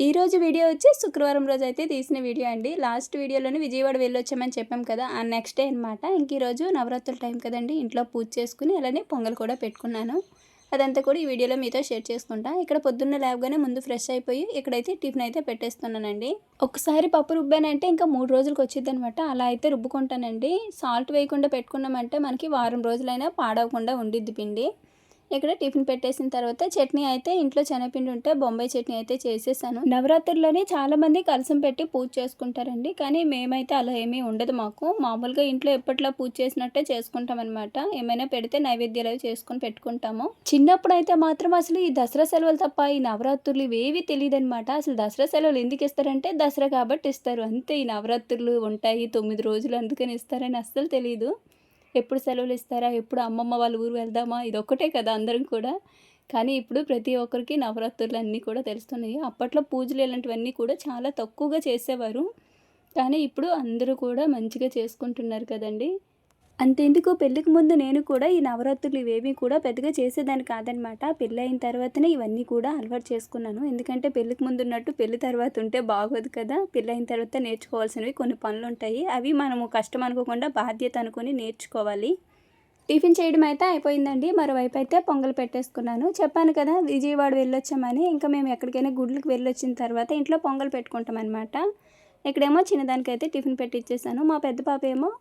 ఈ రోజు వీడియో వచ్చి శుక్రవారం రోజు అయితే తీసిన వీడియో అండి. లాస్ట్ వీడియోలోని విజయవాడ వెళ్ళొచ్చామని చెప్పాం కదా, ఆ నెక్స్ట్ డే అనమాట. ఇంక ఈరోజు నవరాత్రుల టైం కదండి, ఇంట్లో పూజ చేసుకుని అలానే పొంగల్ కూడా పెట్టుకున్నాను. అదంతా కూడా ఈ వీడియోలో మీతో షేర్ చేసుకుంటా. ఇక్కడ పొద్దున్న లేవగానే ముందు ఫ్రెష్ అయిపోయి ఇక్కడైతే టిఫిన్ అయితే పెట్టేస్తున్నానండి. ఒకసారి పప్పు రుబ్బానంటే ఇంకా 3 రోజులకు వచ్చింది అనమాట. అలా అయితే రుబ్బుకుంటానండి. సాల్ట్ వేయకుండా పెట్టుకున్నామంటే మనకి వారం రోజులైనా పాడవకుండా ఉండిద్ది పిండి. ఇక్కడ టిఫిన్ పెట్టేసిన తర్వాత చట్నీ అయితే ఇంట్లో శనగపిండి ఉంటే బొంబాయి చట్నీ అయితే చేసేసాను. నవరాత్రుల్లోనే చాలామంది కలసం పెట్టి పూజ చేసుకుంటారండి. కానీ మేమైతే అలా ఏమీ ఉండదు మాకు. మామూలుగా ఇంట్లో ఎప్పట్లో పూజ చేసినట్టే చేసుకుంటాం అనమాట. ఏమైనా పెడితే నైవేద్యాలు అవి చేసుకొని పెట్టుకుంటాము. చిన్నప్పుడు అయితే మాత్రం అసలు ఈ దసరా సెలవులు తప్ప ఈ నవరాత్రులు ఇవేవి తెలియదు అనమాట. అసలు దసరా సెలవులు ఎందుకు ఇస్తారంటే దసరా కాబట్టి ఇస్తారు అంతే. ఈ నవరాత్రులు ఉంటాయి 9 రోజులు అందుకని ఇస్తారని అస్సలు తెలియదు. ఎప్పుడు సెలవులు ఇస్తారా, ఎప్పుడు అమ్మమ్మ వాళ్ళ ఊరు వెళ్దామా, ఇదొక్కటే కదా అందరం కూడా. కానీ ఇప్పుడు ప్రతి ఒక్కరికి నవరాత్రులు అన్నీ కూడా తెలుస్తున్నాయి. అప్పట్లో పూజలు ఇలాంటివన్నీ కూడా చాలా తక్కువగా చేసేవారు. కానీ ఇప్పుడు అందరూ కూడా మంచిగా చేసుకుంటున్నారు కదండి. అంతెందుకు పెళ్ళికి ముందు నేను కూడా ఈ నవరాత్రులు ఇవేమీ కూడా పెద్దగా చేసేదాన్ని కాదనమాట. పెళ్ళయిన తర్వాతనే ఇవన్నీ కూడా అలవాటు చేసుకున్నాను. ఎందుకంటే పెళ్ళికి ముందు ఉన్నట్టు పెళ్లి తర్వాత ఉంటే బాగోదు కదా. పెళ్ళయిన తర్వాత నేర్చుకోవాల్సినవి కొన్ని పనులుంటాయి. అవి మనము కష్టం అనుకోకుండా బాధ్యత అనుకుని నేర్చుకోవాలి. టిఫిన్ చేయడం అయితే అయిపోయిందండి. మరోవైపు అయితే పొంగల్ పెట్టేసుకున్నాను. చెప్పాను కదా విజయవాడ వెళ్ళొచ్చామని. ఇంకా మేము ఎక్కడికైనా గుడ్లకు వెళ్ళొచ్చిన తర్వాత ఇంట్లో పొంగల్ పెట్టుకుంటాం అనమాట. ఇక్కడేమో చిన్నదానికైతే టిఫిన్ పెట్టిచ్చేసాను. మా పెద్ద పాప ఏమో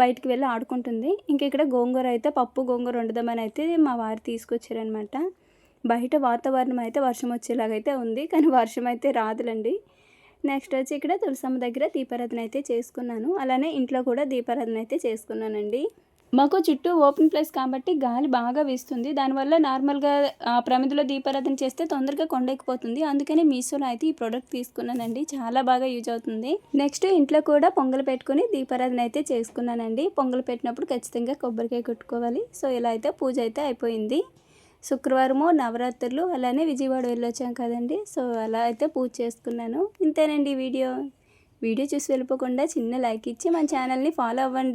బయటికి వెళ్ళి ఆడుకుంటుంది. ఇంక ఇక్కడ గోంగూర అయితే పప్పు గోంగూర వండుదామని అయితే మా వారు తీసుకొచ్చారనమాట. బయట వాతావరణం అయితే వర్షం వచ్చేలాగైతే ఉంది. కానీ వర్షం అయితే రాదులండి. నెక్స్ట్ వచ్చి ఇక్కడ తులసమ్మ దగ్గర దీపారాధన అయితే చేసుకున్నాను. అలానే ఇంట్లో కూడా దీపారాధన అయితే చేసుకున్నానండి. మాకు చుట్టూ ఓపెన్ ప్లేస్ కాబట్టి గాలి బాగా వీస్తుంది. దానివల్ల నార్మల్గా ప్రమిదలో దీపారాధన చేస్తే తొందరగా కొండెక్కిపోతుంది. అందుకని మీషోలో అయితే ఈ ప్రోడక్ట్ తీసుకున్నానండి. చాలా బాగా యూజ్ అవుతుంది. నెక్స్ట్ ఇంట్లో కూడా పొంగల్ పెట్టుకుని దీపారాధన అయితే చేసుకున్నానండి. పొంగల్ పెట్టినప్పుడు ఖచ్చితంగా కొబ్బరికాయ కొట్టుకోవాలి. సో ఇలా అయితే పూజ అయితే అయిపోయింది. శుక్రవారము నవరాత్రులు అలానే విజయవాడ వెళ్ళొచ్చాం కదండి. సో అలా అయితే పూజ చేసుకున్నాను. ఇంతేనండి వీడియో చూసి వెళ్ళిపోకుండా చిన్న లైక్ ఇచ్చి మన ఛానల్ని ఫాలో అవ్వండి.